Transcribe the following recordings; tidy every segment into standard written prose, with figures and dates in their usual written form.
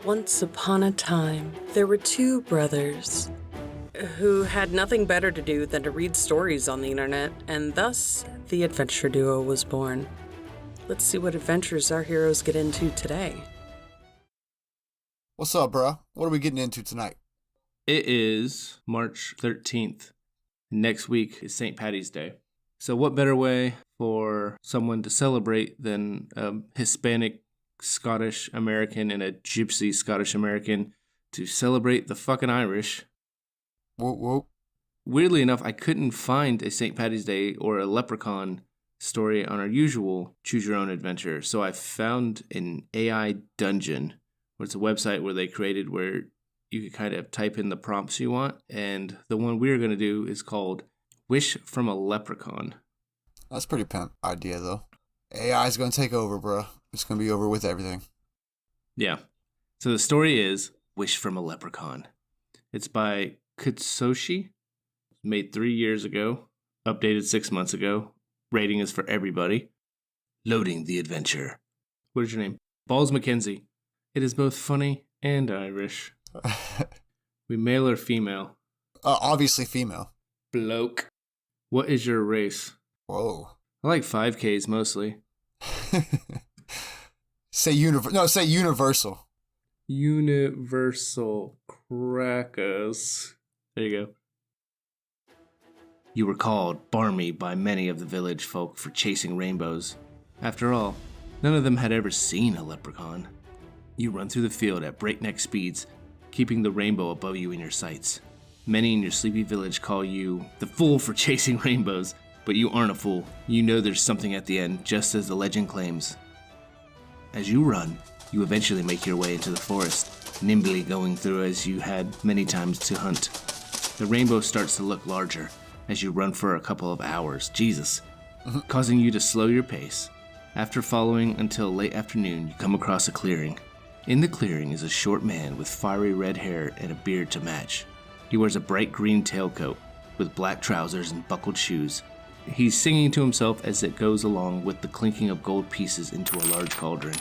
Once upon a time, there were two brothers who had nothing better to do than to read stories on the internet, and thus the adventure duo was born. Let's see what adventures our heroes get into today. What's up, bro? What are we getting into tonight? It is March 13th. Next week is St. Paddy's Day. So what better way for someone to celebrate than a Hispanic Scottish American and a Gypsy Scottish American to celebrate the fucking Irish? Whoop, whoop. Weirdly enough, I couldn't find a St. Paddy's Day or a Leprechaun story on our usual Choose Your Own Adventure. So I found an AI dungeon, where it's a website where they created where you could kind of type in the prompts you want. And the one we're going to do is called Wish from a Leprechaun. That's a pretty pimp idea, though. AI is going to take over, bro. It's going to be over with everything. Yeah. So the story is Wish from a Leprechaun. It's by Kutsoshi. Made 3 years ago. Updated 6 months ago. Rating is for everybody. Loading the adventure. What is your name? Balls Mackenzie. It is both funny and Irish. We male or female? Obviously female. Bloke. What is your race? Whoa. I like 5Ks mostly. Say universal. Universal crackers. There you go. You were called barmy by many of the village folk for chasing rainbows. After all, none of them had ever seen a leprechaun. You run through the field at breakneck speeds, keeping the rainbow above you in your sights. Many in your sleepy village call you the fool for chasing rainbows, but you aren't a fool. You know there's something at the end, just as the legend claims. As you run, you eventually make your way into the forest, nimbly going through as you had many times to hunt. The rainbow starts to look larger as you run for a couple of hours, causing you to slow your pace. After following until late afternoon, you come across a clearing. In the clearing is a short man with fiery red hair and a beard to match. He wears a bright green tailcoat with black trousers and buckled shoes. He's singing to himself as it goes along with the clinking of gold pieces into a large cauldron.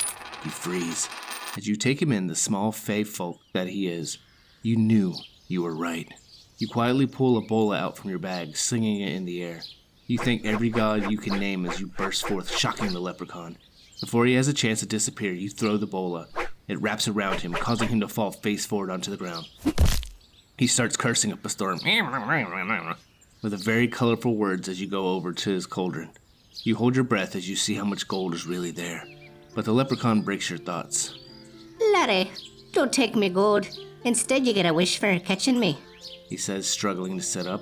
You freeze. As you take him in, the small fey folk that he is, you knew you were right. You quietly pull a bola out from your bag, slinging it in the air. You thank every god you can name as you burst forth, shocking the leprechaun. Before he has a chance to disappear, you throw the bola. It wraps around him, causing him to fall face forward onto the ground. He starts cursing up a storm, with very colorful words as you go over to his cauldron. You hold your breath as you see how much gold is really there. But the leprechaun breaks your thoughts. Laddie, don't take me gold. Instead, you get a wish for catching me. He says, struggling to sit up.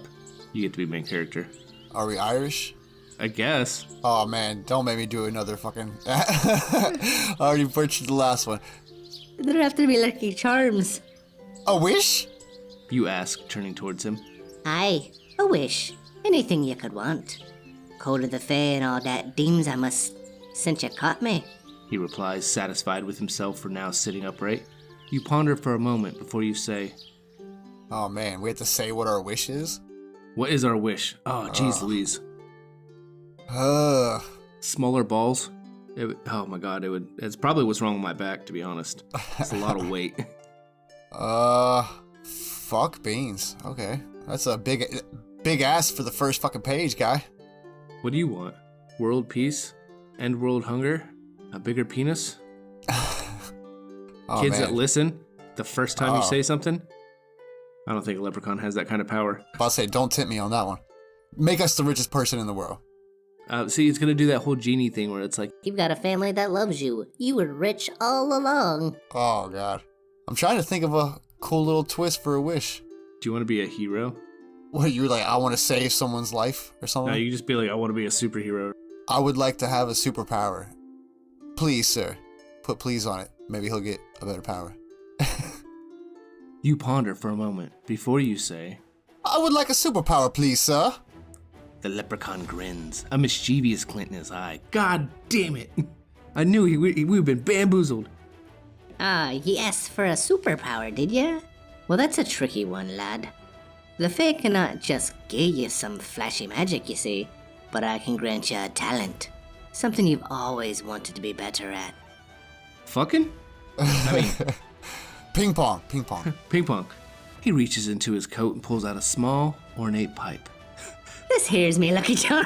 You get to be main character. Are we Irish? I guess. Oh, man. Don't make me do another fucking... I already butchered the last one. There have to be lucky charms. A wish? You ask, turning towards him. Aye, a wish. Anything you could want. Code of the Fae and all that deems I must, since you caught me. He replies, satisfied with himself for now sitting upright. You ponder for a moment before you say, Oh, man. We have to say what our wish is? What is our wish? Oh, geez, Louise. Ugh. Smaller balls? Oh my god, it's probably what's wrong with my back, to be honest. It's a lot of weight. Fuck beans. Okay. That's a big ass for the first fucking page, guy. What do you want? World peace? End world hunger? A bigger penis? Kids that listen the first time you say something? I don't think a leprechaun has that kind of power. I'll say, don't tempt me on that one. Make us the richest person in the world. See, it's gonna do that whole genie thing where it's like, You've got a family that loves you. You were rich all along. Oh, God. I'm trying to think of a cool little twist for a wish. do you want to be a hero? What, you're like, I want to save someone's life or something? No, you just be like, I want to be a superhero. I would like to have a superpower. Please, sir. Put please on it. Maybe he'll get a better power. You ponder for a moment before you say, I would like a superpower, please, sir. The leprechaun grins, a mischievous glint in his eye. God damn it! I knew we'd been bamboozled. Ah, you asked for a superpower, did ya? Well, that's a tricky one, lad. The Fae cannot just give you some flashy magic, you see, but I can grant you a talent. Something you've always wanted to be better at. Fucking? I mean, Ping pong. Ping pong. He reaches into his coat and pulls out a small, ornate pipe. This here's me lucky charm.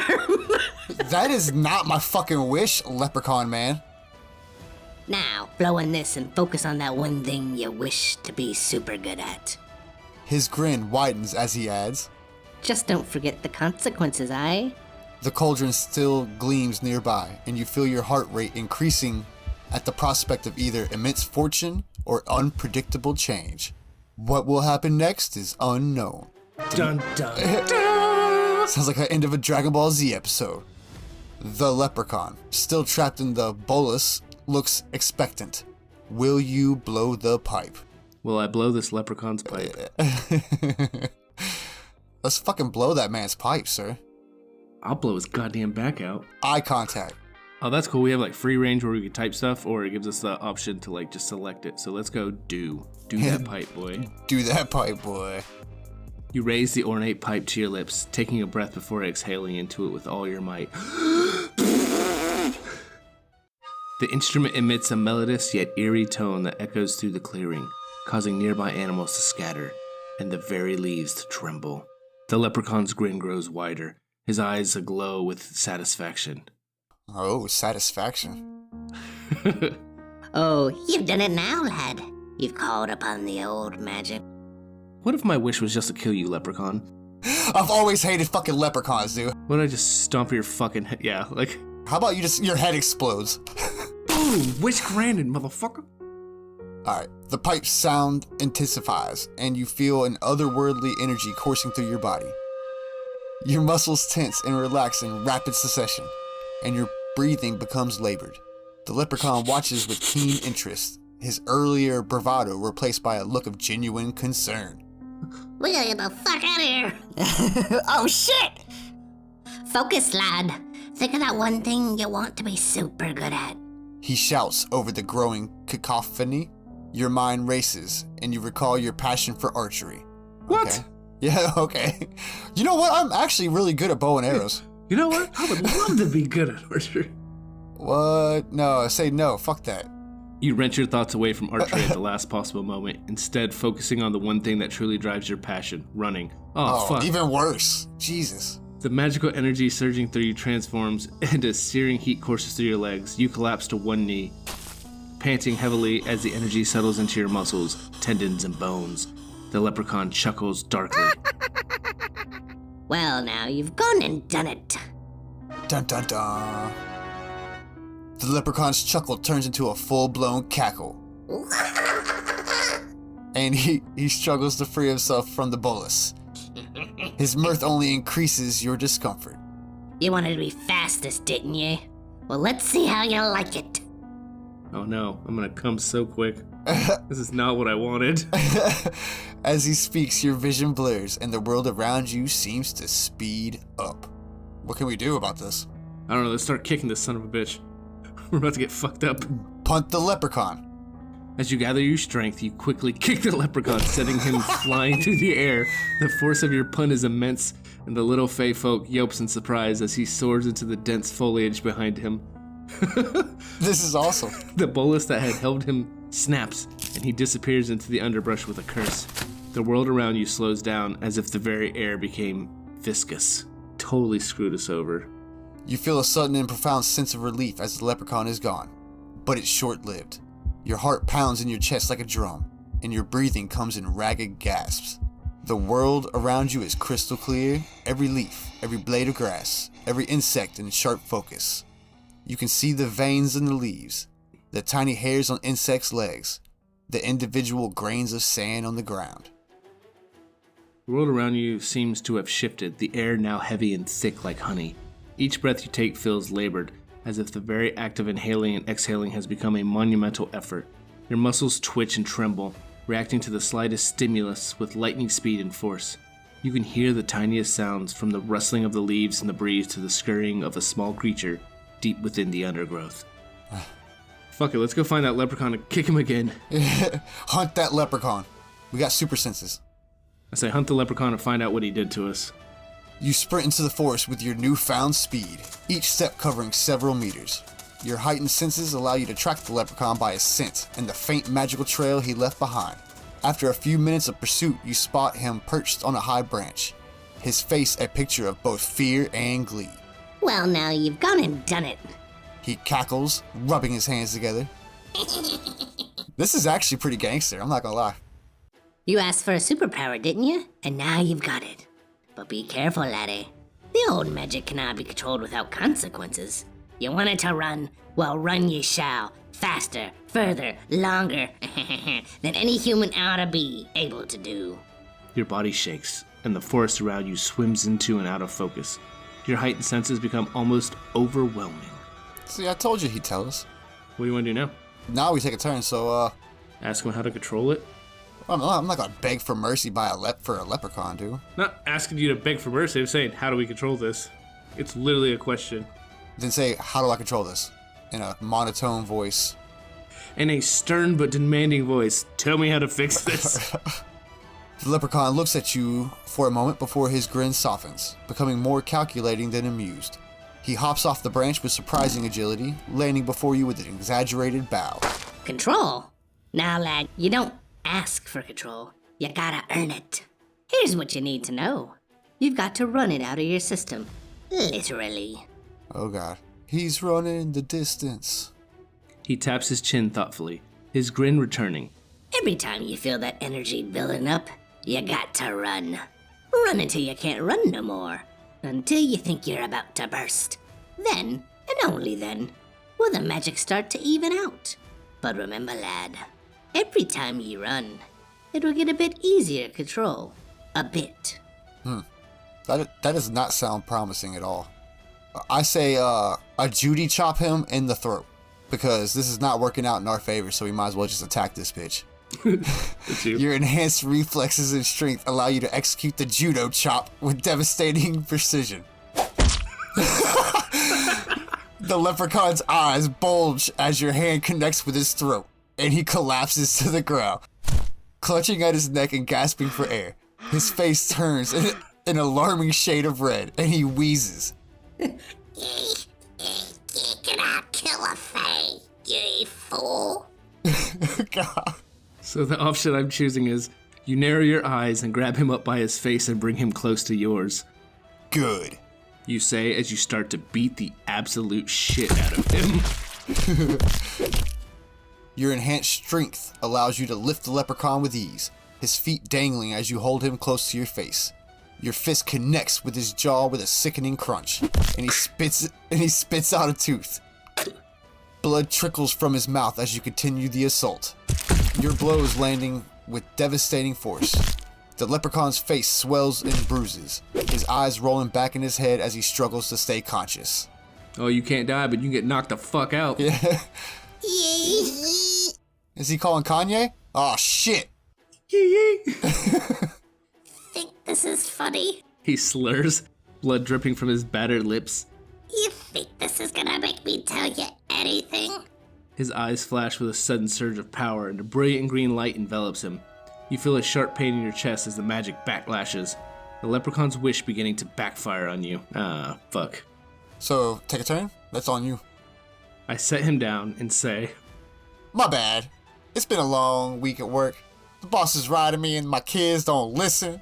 That is not my fucking wish, Leprechaun man. Now, blow on this and focus on that one thing you wish to be super good at. His grin widens as he adds, Just don't forget the consequences, aye? the cauldron still gleams nearby, and you feel your heart rate increasing at the prospect of either immense fortune or unpredictable change. What will happen next is unknown. Dun dun dun! Sounds like the end of a Dragon Ball Z episode. The leprechaun, still trapped in the bolus, looks expectant. Will you blow the pipe? Will I blow this leprechaun's pipe? Let's fucking blow that man's pipe, sir. I'll blow his goddamn back out. Eye contact. Oh, that's cool. We have like free range where we can type stuff, or it gives us the option to like just select it. So let's go do that pipe, boy. Do that pipe, boy. You raise the ornate pipe to your lips, taking a breath before exhaling into it with all your might. The instrument emits a melodious yet eerie tone that echoes through the clearing, causing nearby animals to scatter and the very leaves to tremble. The leprechaun's grin grows wider, his eyes aglow with satisfaction. Oh, satisfaction. Oh, you've done it now, lad. You've called upon the old magic. What if my wish was just to kill you, leprechaun? I've always hated fucking leprechauns, dude. What if I just stomp your fucking head? Yeah, like... How about your head explodes? Boom! Wish granted, motherfucker! Alright, the pipe's sound intensifies, and you feel an otherworldly energy coursing through your body. Your muscles tense and relax in rapid succession, and your breathing becomes labored. The leprechaun watches with keen interest, his earlier bravado replaced by a look of genuine concern. We gotta get the fuck out of here. Oh shit! Focus, lad. Think of that one thing you want to be super good at. He shouts over the growing cacophony. Your mind races, and you recall your passion for archery. What? Okay. Yeah, okay. You know what? I'm actually really good at bow and arrows. You know what? I would love to be good at archery. What? No, say no. Fuck that. You wrench your thoughts away from archery at the last possible moment, instead focusing on the one thing that truly drives your passion, running. Oh, fuck. Even worse. Jesus. The magical energy surging through you transforms, and as searing heat courses through your legs, you collapse to one knee, panting heavily as the energy settles into your muscles, tendons, and bones. The leprechaun chuckles darkly. Well, now you've gone and done it. Dun dun dun. The leprechaun's chuckle turns into a full-blown cackle. And he struggles to free himself from the bolus. His mirth only increases your discomfort. You wanted to be fastest, didn't you? Well, let's see how you like it. Oh no, I'm gonna come so quick. This is not what I wanted. As he speaks, your vision blurs and the world around you seems to speed up. What can we do about this? I don't know, let's start kicking this son of a bitch. We're about to get fucked up. Punt the leprechaun. As you gather your strength, you quickly kick the leprechaun, sending him flying through the air. The force of your punt is immense, and the little fey folk yelps in surprise as he soars into the dense foliage behind him. This is awesome. The bolus that had held him snaps, and he disappears into the underbrush with a curse. The world around you slows down as if the very air became viscous. Totally screwed us over. You feel a sudden and profound sense of relief as the leprechaun is gone, but it's short-lived. Your heart pounds in your chest like a drum, and your breathing comes in ragged gasps. The world around you is crystal clear, every leaf, every blade of grass, every insect in sharp focus. You can see the veins in the leaves, the tiny hairs on insects' legs, the individual grains of sand on the ground. The world around you seems to have shifted, the air now heavy and thick like honey. Each breath you take feels labored, as if the very act of inhaling and exhaling has become a monumental effort. Your muscles twitch and tremble, reacting to the slightest stimulus with lightning speed and force. You can hear the tiniest sounds, from the rustling of the leaves in the breeze to the scurrying of a small creature deep within the undergrowth. Fuck it, let's go find that leprechaun and kick him again. Hunt that leprechaun. We got super senses. I say hunt the leprechaun and find out what he did to us. You sprint into the forest with your newfound speed, each step covering several meters. Your heightened senses allow you to track the leprechaun by his scent and the faint magical trail he left behind. After a few minutes of pursuit, you spot him perched on a high branch, his face a picture of both fear and glee. Well, now you've gone and done it. He cackles, rubbing his hands together. This is actually pretty gangster, I'm not gonna lie. You asked for a superpower, didn't you? And now you've got it. But be careful, laddie. The old magic cannot be controlled without consequences. You wanted to run? Well, run ye shall. Faster, further, longer than any human ought to be able to do. Your body shakes, and the forest around you swims into and out of focus. Your heightened senses become almost overwhelming. See, I told you he'd tell us. What do you want to do now? Now we take a turn, so, Ask him how to control it? I'm not gonna beg for mercy by for a leprechaun, dude. Not asking you to beg for mercy, I'm saying, how do we control this? It's literally a question. Then say, how do I control this? In a monotone voice. In a stern but demanding voice, tell me how to fix this. The leprechaun looks at you for a moment before his grin softens, becoming more calculating than amused. He hops off the branch with surprising agility, landing before you with an exaggerated bow. Control? Now, lad, you don't ask for control. You gotta earn it. Here's what you need to know. You've got to run it out of your system. Literally. Oh god. He's running the distance. He taps his chin thoughtfully, his grin returning. Every time you feel that energy building up, you got to run. Run until you can't run no more. Until you think you're about to burst. Then, and only then, will the magic start to even out. But remember, lad, every time you run, it will get a bit easier to control. A bit. That does not sound promising at all. I say, a Judy chop him in the throat. Because this is not working out in our favor, so we might as well just attack this bitch. Your enhanced reflexes and strength allow you to execute the judo chop with devastating precision. The leprechaun's eyes bulge as your hand connects with his throat, and he collapses to the ground, clutching at his neck and gasping for air. His face turns an alarming shade of red, and he wheezes. You cannot kill a fae, you fool. God. So the option I'm choosing is, you narrow your eyes and grab him up by his face and bring him close to yours. Good. You say as you start to beat the absolute shit out of him. Your enhanced strength allows you to lift the leprechaun with ease, his feet dangling as you hold him close to your face. Your fist connects with his jaw with a sickening crunch, and he spits out a tooth. Blood trickles from his mouth as you continue the assault. Your blows landing with devastating force. The leprechaun's face swells and bruises, his eyes rolling back in his head as he struggles to stay conscious. Oh, you can't die, but you can get knocked the fuck out. Yeah. Is he calling Kanye? Oh shit. Think this is funny? He slurs, blood dripping from his battered lips. You think this is gonna make me tell you anything? His eyes flash with a sudden surge of power, and a brilliant green light envelops him. You feel a sharp pain in your chest as the magic backlashes, the leprechaun's wish beginning to backfire on you. Ah, fuck. So, take a turn? That's on you. I set him down and say, My bad. It's been a long week at work. The boss is riding me and my kids don't listen.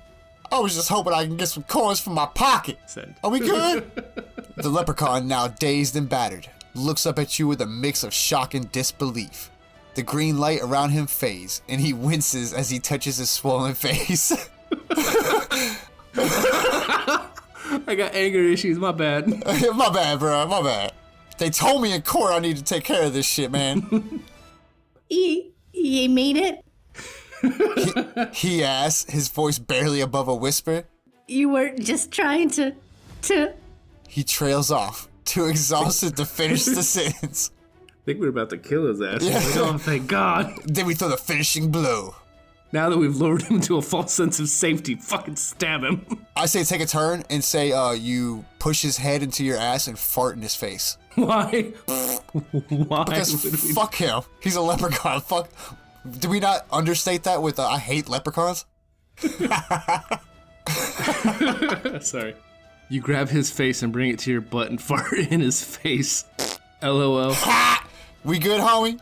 I was just hoping I can get some coins from my pocket. Send. Are we good? The leprechaun, now dazed and battered, looks up at you with a mix of shock and disbelief. The green light around him fades, and he winces as he touches his swollen face. I got anger issues, my bad. My bad, bro, my bad. They told me in court I need to take care of this shit, man. You made it? He asks, his voice barely above a whisper. You weren't just trying to... He trails off, too exhausted to finish the sentence. I think we're about to kill his ass. Yeah. Like, oh, thank God. Then we throw the finishing blow. Now that we've lured him to a false sense of safety, fucking stab him. I say take a turn and say you push his head into your ass and fart in his face. Why? Why? Because fuck him. He's a leprechaun. Fuck. Did we not understate that with I hate leprechauns? Sorry. You grab his face and bring it to your butt and fart in his face. LOL. Ha! We good, homie?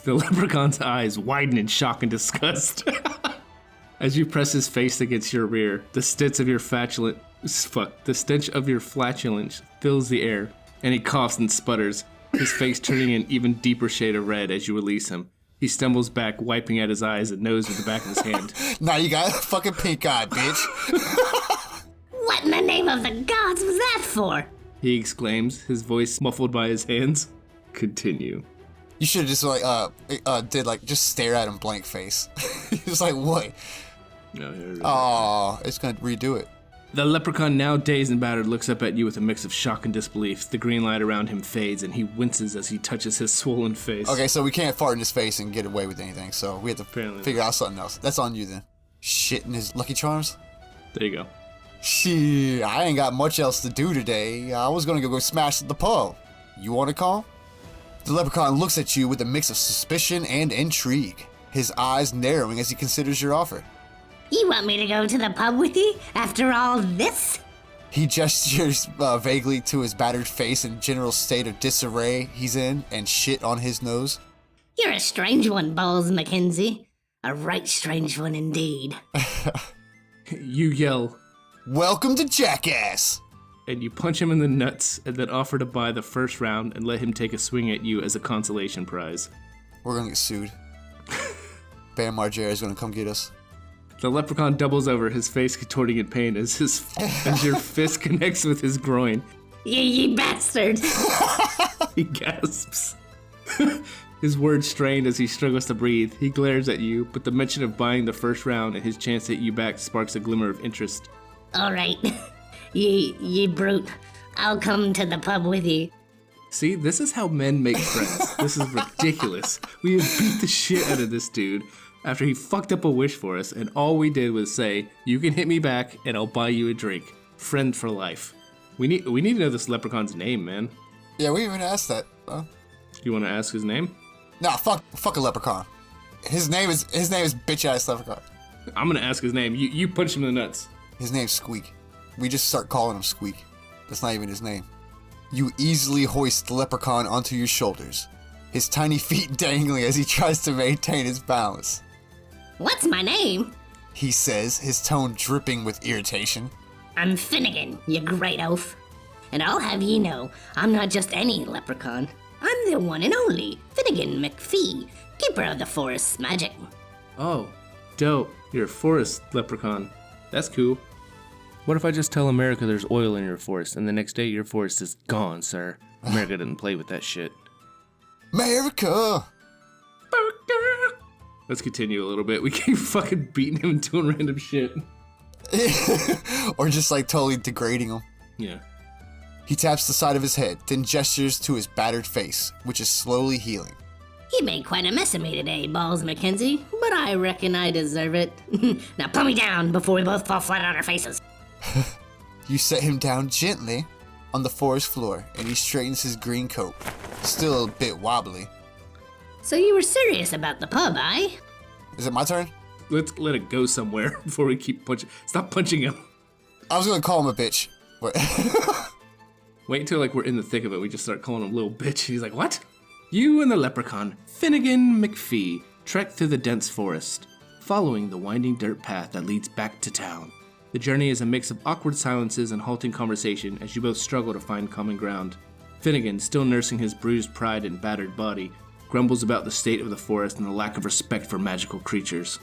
The leprechaun's eyes widen in shock and disgust. As you press his face against your rear, the stench of your flatulence fills the air, and he coughs and sputters, his face turning an even deeper shade of red as you release him. He stumbles back, wiping at his eyes and nose with the back of his hand. Now you got a fucking pink eye, bitch. What in the name of the gods was that for? He exclaims, his voice muffled by his hands. Continue. You should have just just stare at him blank face. He was like, what? Oh, it's gonna redo it. The leprechaun, now dazed and battered, looks up at you with a mix of shock and disbelief. The green light around him fades, and he winces as he touches his swollen face. Okay, so we can't fart in his face and get away with anything, so we have to figure out something else. That's on you then. Shit in his Lucky Charms? There you go. Shit, I ain't got much else to do today. I was gonna go smash at the pub. You wanna call? The leprechaun looks at you with a mix of suspicion and intrigue, his eyes narrowing as he considers your offer. You want me to go to the pub with you after all this? He gestures vaguely to his battered face and general state of disarray he's in and shit on his nose. You're a strange one, Balls Mackenzie. A right strange one indeed. You yell, "Welcome to Jackass!" and you punch him in the nuts and then offer to buy the first round and let him take a swing at you as a consolation prize. We're gonna get sued. Bam Margera is gonna come get us. The leprechaun doubles over, his face contorting in pain as your fist connects with his groin. You bastard! He gasps. His words strained as he struggles to breathe. He glares at you, but the mention of buying the first round and his chance to hit you back sparks a glimmer of interest. Alright, ye brute. I'll come to the pub with you. See, this is how men make friends. This is ridiculous. We have beat the shit out of this dude after he fucked up a wish for us, and all we did was say, you can hit me back and I'll buy you a drink. Friend for life. We need to know this leprechaun's name, man. Yeah, we even asked that. You want to ask his name? Nah, fuck a leprechaun. His name is bitch ass leprechaun. I'm gonna ask his name. You punch him in the nuts. His name's Squeak. We just start calling him Squeak. That's not even his name. You easily hoist the leprechaun onto your shoulders, his tiny feet dangling as he tries to maintain his balance. What's my name? He says, his tone dripping with irritation. I'm Finnegan, you great oaf. And I'll have ye know, I'm not just any leprechaun. I'm the one and only Finnegan McPhee, keeper of the forest's magic. Oh, dope. You're a forest leprechaun. That's cool. What if I just tell America there's oil in your forest, and the next day your forest is gone, sir? America didn't play with that shit. America! Let's continue a little bit. We keep fucking beating him and doing random shit. Or just like totally degrading him. Yeah. He taps the side of his head, then gestures to his battered face, which is slowly healing. You made quite a mess of me today, Balls Mackenzie, but I reckon I deserve it. Now put me down before we both fall flat on our faces. You set him down gently on the forest floor, and he straightens his green coat, still a bit wobbly. So you were serious about the pub, eh? Is it my turn? Let's let it go somewhere before we keep punching. Stop punching him. I was gonna call him a bitch, but... Wait until like we're in the thick of it. We just start calling him little bitch. He's like, what? You and the leprechaun, Finnegan McPhee, trek through the dense forest, following the winding dirt path that leads back to town. The journey is a mix of awkward silences and halting conversation as you both struggle to find common ground. Finnegan, still nursing his bruised pride and battered body, grumbles about the state of the forest and the lack of respect for magical creatures.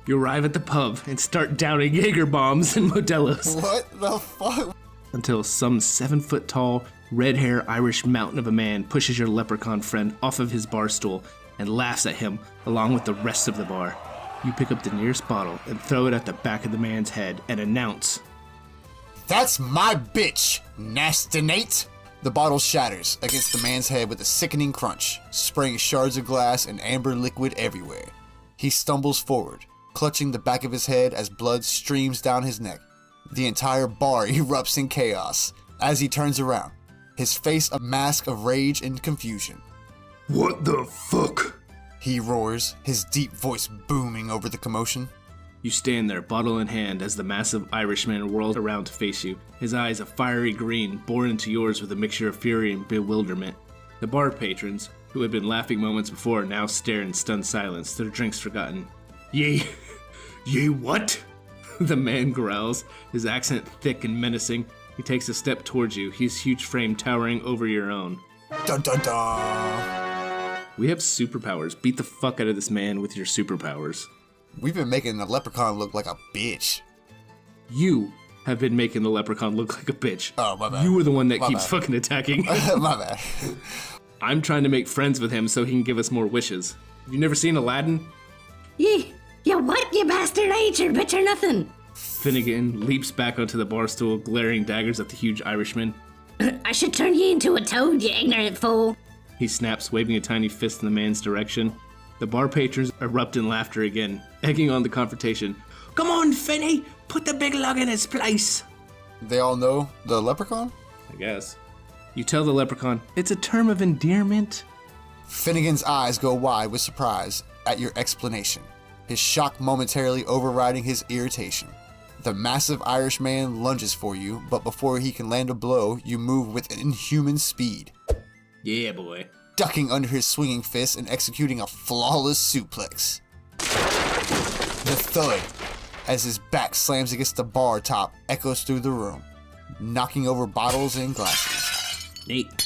You arrive at the pub and start downing Jaeger bombs and Modelo's. What the fuck? Until some 7-foot-tall, red-hair Irish mountain of a man pushes your leprechaun friend off of his bar stool and laughs at him along with the rest of the bar. You pick up the nearest bottle and throw it at the back of the man's head and announce, "That's my bitch, Nasty Nate!" The bottle shatters against the man's head with a sickening crunch, spraying shards of glass and amber liquid everywhere. He stumbles forward, clutching the back of his head as blood streams down his neck. The entire bar erupts in chaos as he turns around, his face a mask of rage and confusion. "What the fuck?" he roars, his deep voice booming over the commotion. You stand there, bottle in hand, as the massive Irishman whirls around to face you, his eyes a fiery green, bored into yours with a mixture of fury and bewilderment. The bar patrons, who had been laughing moments before, now stare in stunned silence, their drinks forgotten. Ye what? The man growls, his accent thick and menacing. He takes a step towards you, his huge frame towering over your own. Dun dun dun! We have superpowers. Beat the fuck out of this man with your superpowers. We've been making the Leprechaun look like a bitch. You have been making the Leprechaun look like a bitch. Oh, my bad. You were the one that My keeps bad. fucking attacking. My bad. I'm trying to make friends with him so he can give us more wishes. Have you never seen Aladdin? You what, you bastard? I ain't your bitch or nothing. Finnegan leaps back onto the bar stool, glaring daggers at the huge Irishman. I should turn you into a toad, you ignorant fool. He snaps, waving a tiny fist in the man's direction. The bar patrons erupt in laughter again, egging on the confrontation. Come on, Finny! Put the big lug in its place! They all know the Leprechaun? I guess. You tell the Leprechaun, it's a term of endearment. Finnegan's eyes go wide with surprise at your explanation, his shock momentarily overriding his irritation. The massive Irishman lunges for you, but before he can land a blow, you move with inhuman speed, Yeah, boy. ducking under his swinging fist and executing a flawless suplex. The thud, as his back slams against the bar top, echoes through the room, knocking over bottles and glasses. Nate.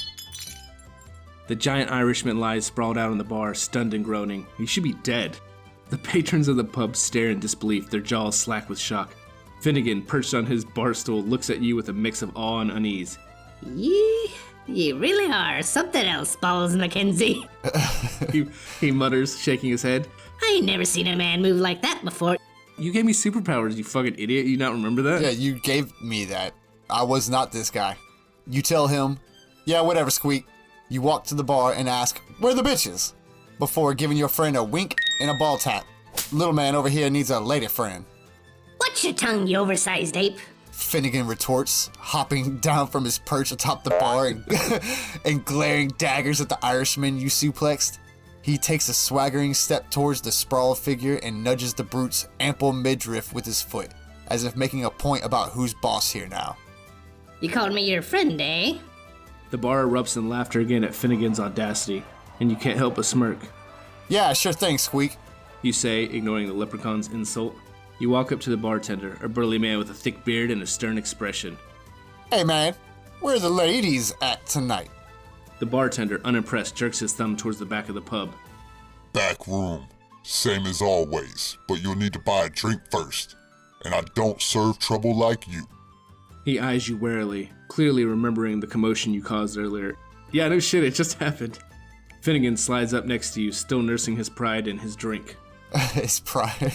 The giant Irishman lies sprawled out on the bar, stunned and groaning. He should be dead. The patrons of the pub stare in disbelief, their jaws slack with shock. Finnegan, perched on his bar stool, looks at you with a mix of awe and unease. You really are something else, Balls McKenzie. He mutters, shaking his head. I ain't never seen a man move like that before. You gave me superpowers, you fucking idiot. You not remember that? Yeah, you gave me that. I was not this guy. You tell him, yeah, whatever, Squeak. You walk to the bar and ask, where the bitches? Before giving your friend a wink and a ball tap. Little man over here needs a lady friend. Watch your tongue, you oversized ape. Finnegan retorts, hopping down from his perch atop the bar and glaring daggers at the Irishman you suplexed. He takes a swaggering step towards the sprawled figure and nudges the brute's ample midriff with his foot, as if making a point about who's boss here now. You called me your friend, eh? The bar erupts in laughter again at Finnegan's audacity, and you can't help but smirk. Yeah, sure thing, Squeak. You say, ignoring the Leprechaun's insult. You walk up to the bartender, a burly man with a thick beard and a stern expression. Hey man, where are the ladies at tonight? The bartender, unimpressed, jerks his thumb towards the back of the pub. Back room. Same as always, but you'll need to buy a drink first. And I don't serve trouble like you. He eyes you warily, clearly remembering the commotion you caused earlier. Yeah, no shit, it just happened. Finnegan slides up next to you, still nursing his pride in his drink. His pride.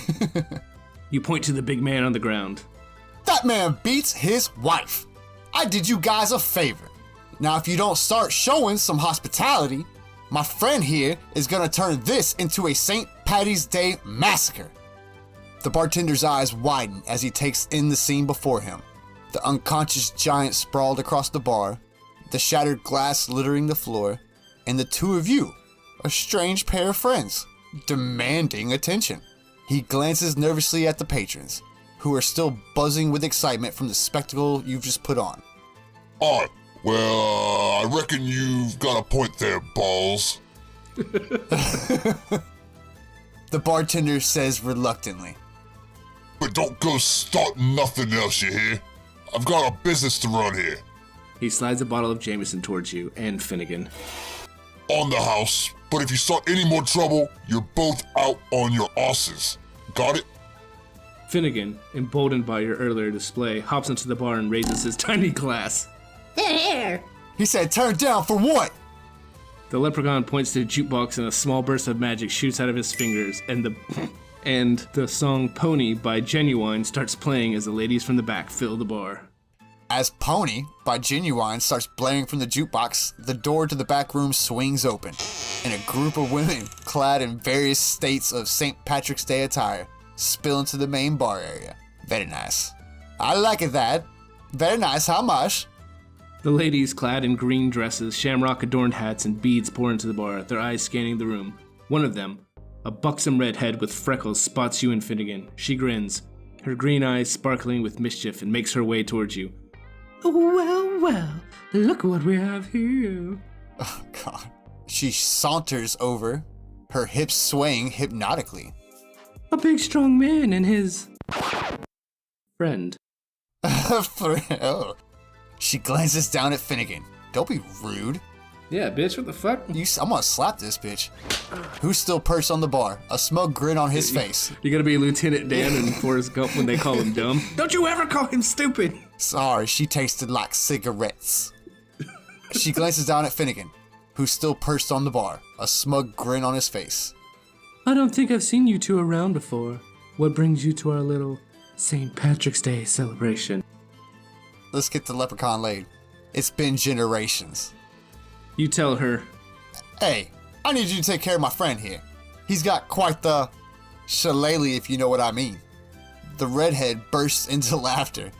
You point to the big man on the ground. That man beats his wife. I did you guys a favor. Now if you don't start showing some hospitality, my friend here is gonna turn this into a St. Paddy's Day massacre. The bartender's eyes widen as he takes in the scene before him. The unconscious giant sprawled across the bar, the shattered glass littering the floor, and the two of you, a strange pair of friends, demanding attention. He glances nervously at the patrons, who are still buzzing with excitement from the spectacle you've just put on. Odd. Well, I reckon you've got a point there, Balls. The bartender says reluctantly. But don't go starting nothing else, you hear? I've got a business to run here. He slides a bottle of Jameson towards you and Finnegan. On the house, but if you start any more trouble, you're both out on your asses. Got it? Finnegan, emboldened by your earlier display, hops into the bar and raises his tiny glass. There. He said, turn down for what? The leprechaun points to a jukebox and a small burst of magic shoots out of his fingers, and the song Pony by Genuine starts playing as the ladies from the back fill the bar. As Pony by Genuine starts blaring from the jukebox, the door to the back room swings open, and a group of women clad in various states of St. Patrick's Day attire spill into the main bar area. Very nice. I like it that. Very nice, how much? The ladies, clad in green dresses, shamrock-adorned hats, and beads pour into the bar, their eyes scanning the room. One of them, A buxom redhead with freckles spots you and Finnegan. She grins, her green eyes sparkling with mischief, and makes her way towards you. Oh, well, look what we have here. Oh, God. She saunters over, her hips swaying hypnotically. A big, strong man and his friend. Oh. She glances down at Finnegan. Don't be rude. Yeah, bitch, what the fuck? I'm gonna slap this bitch. Who's still perched on the bar, a smug grin on his face. You gotta be Lieutenant Dan and Forrest Gump when they call him dumb. Don't you ever call him stupid! Sorry, she tasted like cigarettes. She glances down at Finnegan, who's still perched on the bar, a smug grin on his face. I don't think I've seen you two around before. What brings you to our little St. Patrick's Day celebration? Let's get the leprechaun laid. It's been generations. You tell her. Hey, I need you to take care of my friend here. He's got quite the shillelagh, if you know what I mean. The redhead bursts into laughter,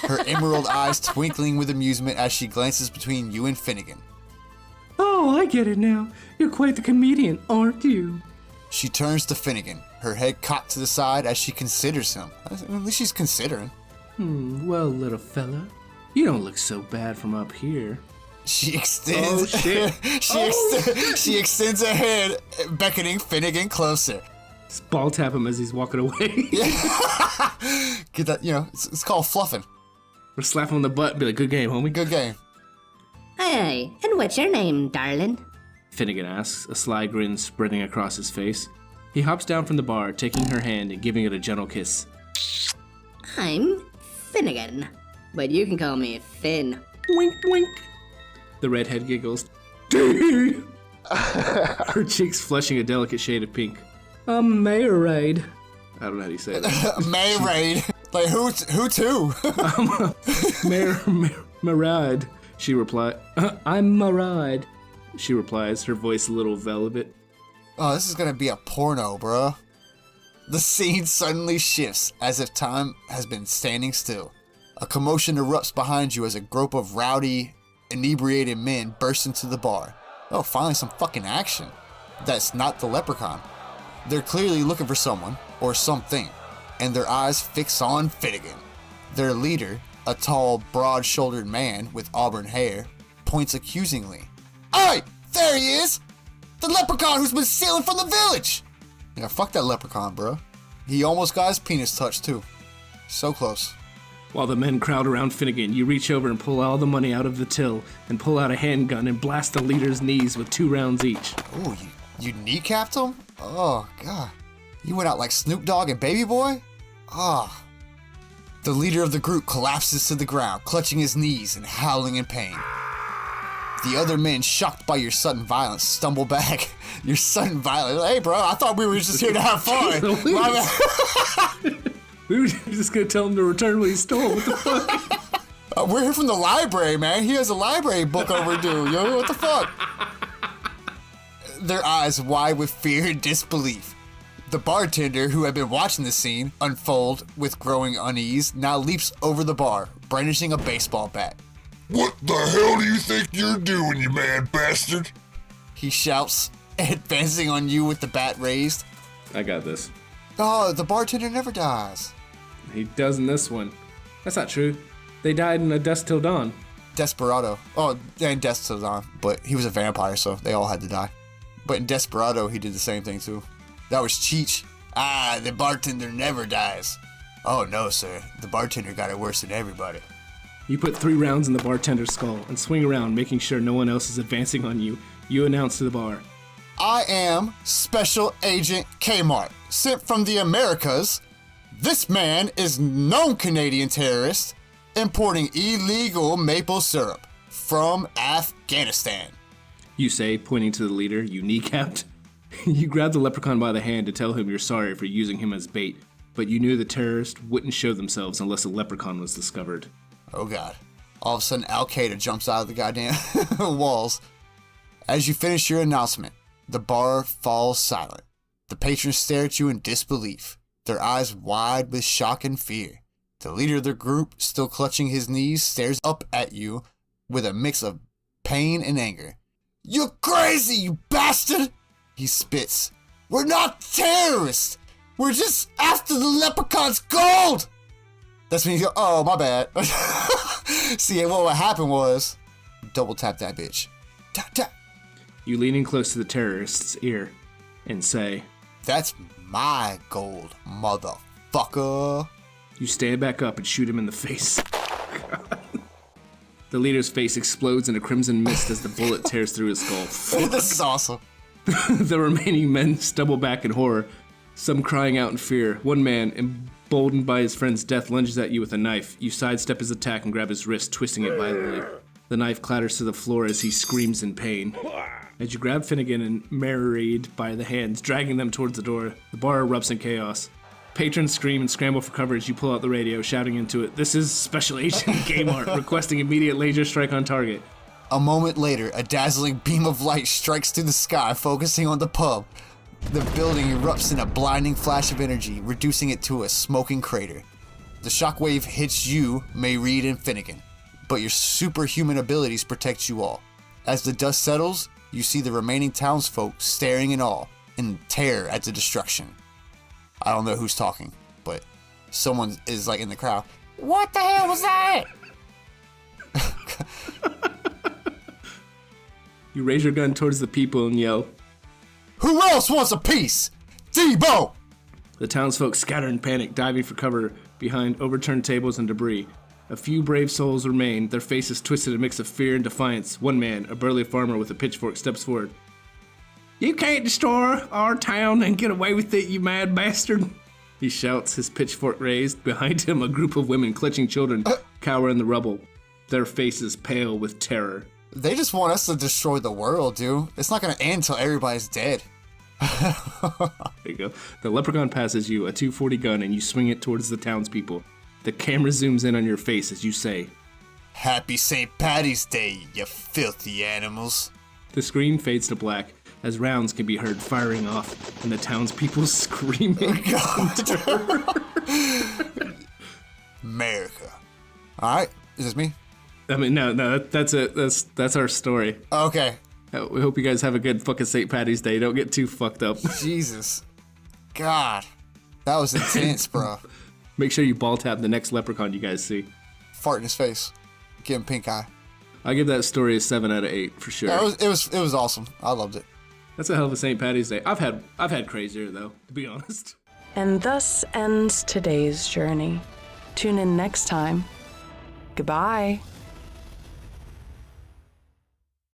her emerald eyes twinkling with amusement as she glances between you and Finnegan. Oh, I get it now. You're quite the comedian, aren't you? She turns to Finnegan, her head cocked to the side as she considers him. At least she's considering. Well, little fella, you don't look so bad from up here. She extends. Oh, shit. She extends her hand, beckoning Finnegan closer. Just ball tap him as he's walking away. Get that? It's called fluffing. Or slap him on the butt and be like, good game, homie. Good game. Hey, and what's your name, darling? Finnegan asks, a sly grin spreading across his face. He hops down from the bar, taking her hand and giving it a gentle kiss. I'm Finnegan, but you can call me Finn. Wink, wink. The redhead giggles. Dude! Her cheeks flushing a delicate shade of pink. Mayorade. I don't know how you say that. Mayorade. Like, who to? Marade. She replied. I'm Marade. She replies, her voice a little velvet. Oh, this is gonna be a porno, bro. The scene suddenly shifts as if time has been standing still. A commotion erupts behind you as a group of rowdy, inebriated men burst into the bar. Oh, finally some fucking action. That's not the leprechaun. They're clearly looking for someone, or something, and their eyes fix on Finnegan. Their leader, a tall, broad-shouldered man with auburn hair, points accusingly. Hey, there he is! The leprechaun who's been stealing from the village! Yeah, fuck that leprechaun, bro. He almost got his penis touched, too. So close. While the men crowd around Finnegan, you reach over and pull all the money out of the till and pull out a handgun and blast the leader's knees with 2 rounds each. Ooh, you kneecapped him? Oh, God. You went out like Snoop Dogg and Baby Boy? Ah. The leader of the group collapses to the ground, clutching his knees and howling in pain. The other men, shocked by your sudden violence, stumble back. Your sudden violence? Hey, bro, I thought we were just here to have fun. We were just gonna tell him to return what he stole. What the fuck? We're here from the library, man. He has a library book overdue. Yo, what the fuck? Their eyes wide with fear and disbelief. The bartender, who had been watching the scene unfold with growing unease, now leaps over the bar, brandishing a baseball bat. What the hell do you think you're doing, you mad bastard? He shouts, advancing on you with the bat raised. I got this. Oh, the bartender never dies. He does in this one. That's not true. They died in A Dusk Till Dawn. Desperado. Oh, and Dusk Till Dawn, but he was a vampire, so they all had to die. But in Desperado, he did the same thing too. That was Cheech. Ah, the bartender never dies. Oh no, sir. The bartender got it worse than everybody. You put 3 rounds in the bartender's skull and swing around, making sure no one else is advancing on you. You announce to the bar. I am Special Agent Kmart, sent from the Americas. This man is known Canadian terrorist, importing illegal maple syrup from Afghanistan. You say, pointing to the leader, you kneecapped. You grab the leprechaun by the hand to tell him you're sorry for using him as bait, but you knew the terrorist wouldn't show themselves unless a leprechaun was discovered. Oh God. All of a sudden, Al-Qaeda jumps out of the goddamn walls. As you finish your announcement, the bar falls silent. The patrons stare at you in disbelief, their eyes wide with shock and fear. The leader of the group, still clutching his knees, stares up at you with a mix of pain and anger. You're crazy, you bastard! He spits, We're not terrorists! We're just after the leprechaun's gold! That's when you go, oh, my bad. See, what happened was, double tap that bitch. Tap, tap. You lean in close to the terrorist's ear and say, That's my gold, motherfucker. You stand back up and shoot him in the face. The leader's face explodes in a crimson mist as the bullet tears through his skull. This is awesome. The remaining men stumble back in horror, some crying out in fear. One man, emboldened by his friend's death, lunges at you with a knife. You sidestep his attack and grab his wrist, twisting it violently. The knife clatters to the floor as he screams in pain. As you grab Finnegan and Married by the hands, dragging them towards the door, the bar erupts in chaos. Patrons scream and scramble for cover as you pull out the radio, shouting into it, "This is Special Agent Gamart, requesting immediate laser strike on target." A moment later, a dazzling beam of light strikes through the sky, focusing on the pub. The building erupts in a blinding flash of energy, reducing it to a smoking crater. The shockwave hits you, Mayreed and Finnegan, but your superhuman abilities protect you all. As the dust settles, you see the remaining townsfolk staring in awe, in terror at the destruction. I don't know who's talking, but someone is like in the crowd. What the hell was that? You raise your gun towards the people and yell, Who else wants a piece? Debo! The townsfolk scatter in panic, diving for cover behind overturned tables and debris. A few brave souls remain, their faces twisted in a mix of fear and defiance. One man, a burly farmer with a pitchfork, steps forward. "You can't destroy our town and get away with it, you mad bastard!" He shouts, his pitchfork raised. Behind him, a group of women clutching children cower in the rubble, their faces pale with terror. They just want us to destroy the world, dude. It's not gonna end till everybody's dead. There you go. The leprechaun passes you a .240 gun and you swing it towards the townspeople. The camera zooms in on your face as you say, Happy St. Paddy's Day, you filthy animals. The screen fades to black as rounds can be heard firing off and the townspeople screaming. America. Alright, is this me? I mean, no, that's it. That's our story. Okay. We hope you guys have a good fucking St. Paddy's Day. Don't get too fucked up. Jesus. God. That was intense, bro. Make sure you ball tap the next leprechaun you guys see. Fart in his face. Give him pink eye. I give that story a 7 out of 8 for sure. Yeah, it was awesome. I loved it. That's a hell of a St. Paddy's Day. I've had crazier though, to be honest. And thus ends today's journey. Tune in next time. Goodbye.